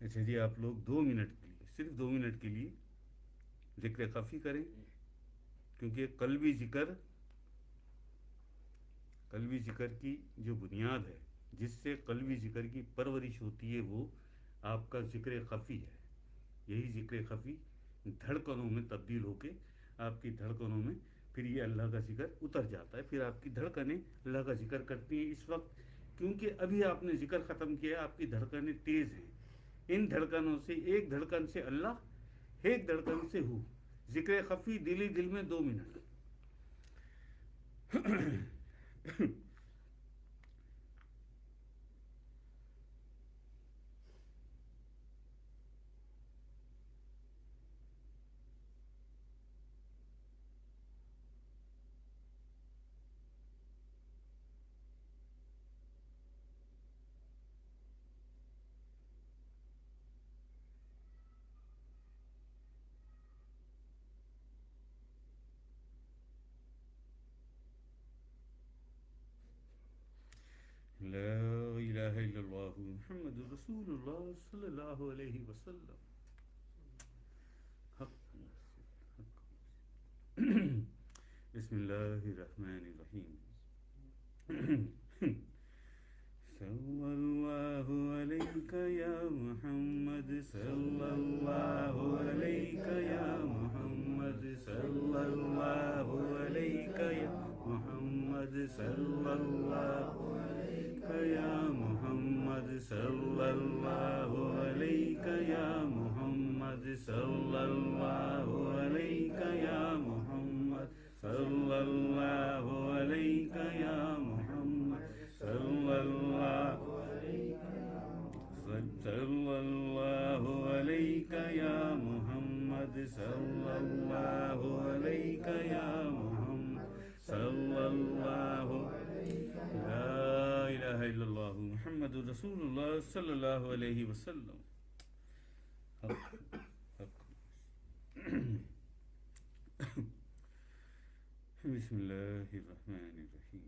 اچھا جی، آپ لوگ 2 منٹ کے لیے، صرف 2 منٹ کے لیے ذکر خفی کریں، کیونکہ قلبی ذکر کی جو بنیاد ہے، جس سے قلبی ذکر کی پرورش ہوتی ہے، وہ آپ کا ذکر خفی ہے. یہی ذکر خفی دھڑکنوں میں تبدیل ہو کے آپ کی دھڑکنوں میں پھر یہ اللہ کا ذکر اتر جاتا ہے. پھر آپ کی دھڑکنیں اللہ کا ذکر کرتی ہیں. اس وقت کیونکہ ابھی آپ نے ذکر ختم کیا، آپ کی دھڑکنیں تیز ہیں. ان دھڑکنوں سے ایک دھڑکن سے اللہ، ایک دھڑکن سے ہو. ذکر خفی دلی دل میں 2 منٹ. لا الہ الا اللہ محمد رسول اللہ صلی اللہ علیہ وسلم. بسم اللہ الرحمن الرحیم. सल्लल्लाहु अलैका या मोहम्मद सल्लल्लाहु अलैका या मोहम्मद सल्लल्लाहु अलैका या मोहम्मद सल्लल्लाहु अलैका या मोहम्मद सल्लल्लाहु अलैका या मोहम्मद सल्लल्लाहु अलैका या मोहम्मद सल्लल्लाहु अलैका या मोहम्मद सल्लल्लाहु अलैका या मोहम्मद सल्लल्लाहु ला इलाहा इल्लल्लाह मुहम्मदुर रसूलुल्लाह सल्लल्लाहु अलैहि वसल्लम। बिस्मिल्लाहिर रहमानिर रहीम।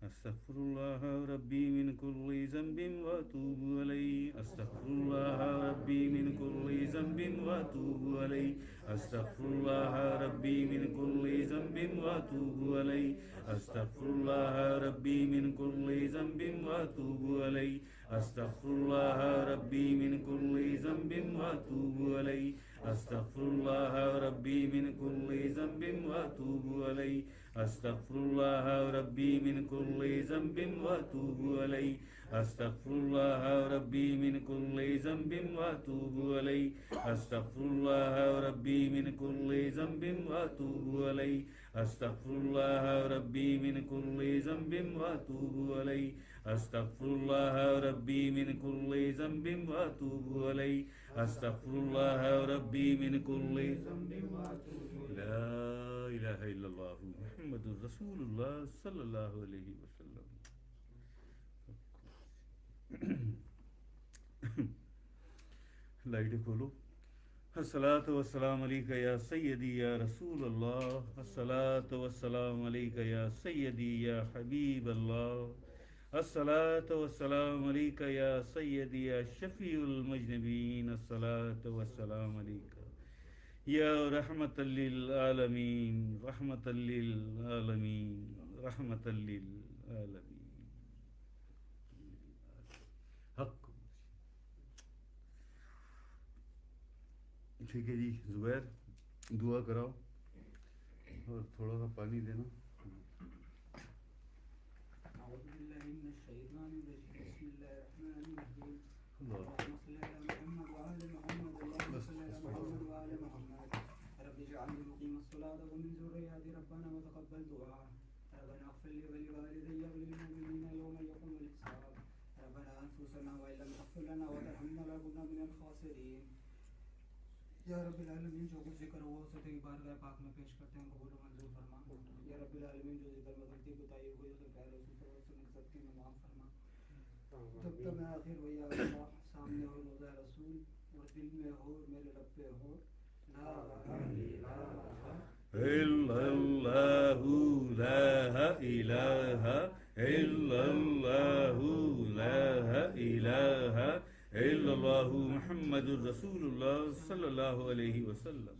अस्तगफिरुल्लाह रब्बी मिन कुल्ली ज़ंबिन व अतूबु अलैहि। अस्तगफिरुल्लाह रब्बी मिन कुल्ली ज़ंबिन व अतूबु अलैहि। अस्तगफिरुल्लाह रब्बी मिन कुल्ली ज़ंबिन व अतूबु अलैहि। अस्तगफिरुल्लाह रब्बी मिन कुल्ली ज़ंबिन व अतूबु अलैहि। अस्तगफिरुल्लाह रब्बी मिन कुल्ली ज़ंबिन व अतूबु अलैहि। अस्तगफिरुल्लाह रब्बी मिन कुल्ली ज़ंबिन व अतूबु अलैहि। अस्तगफिरुल्लाह रब्बी मिन कुल्ली ज़ंबिन व अतूबु अलैहि। अस्तगफिरुल्लाह रब्बी मिन कुल्ली ज़ंबिन व अतूबु अलैहि। अस्तगफिरुल्लाह रब्बी मिन कुल्ली ज़ंबिन व अतूबु अलैहि। अस्तगफिरुल्लाह रब्बी मिन कुल्ली ज़ंबिन व अतूबु अलैहि। अस्तगफिरुल्लाह रब्बी मिन कुल्ली ज़ंबिन व अतूबु अलैहि। अस्तगफिरुल्लाह रब्बी मिन कुल्ली ज़ंबिन व अतूबु अलैहि। ला इलाहा इल्लल्लाह मुहम्मदुर रसूलुल्लाह सल्लल्लाहु अलैहि वसल्लम। लाइट खोलो। अस्सलातु वस्सलामु अलैका या सय्यदी या रसूल अल्लाह। अस्सलातु वस्सलामु अलैका या सय्यदी या हबीब अल्लाह। अस्सलातु वस्सलामु अलैका या सय्यदी या शफीउल मुज़निबीन। अस्सलातु वस्सलामु अलैका या रहमतल लिल आलमीन रहमतल लिल आलमीन रहमतल लिल आलमीन। हक। ठीक है जी ज़ुबैर दुआ कराओ और थोड़ा सा पानी देना। या रब्बिल आलमीन जो कुछ जिक्र हुआ उसे तेरी बारगाह पाक में पेश करते हैं, कबूल और मंजूर फरमा। या रब्बिल आलमीन जो जिक्र में गलती कोताही हुई उसे प्यारे रसूल सल्लल्लाहु अलैहि वसल्लम की सदके में माफ फरमा। जब तक मैं आखिर वही अल्लाह सामने हो रोज़ा रसूल और दिल में हो मेरे लब पे हो ला इल्लल्लाहु ला इलाहा इल्लल्लाहु ला इलाहा इल्लल्लाहु मुहम्मदुर रसूलुल्लाह सल्लल्लाहु अलैहि वसल्लम।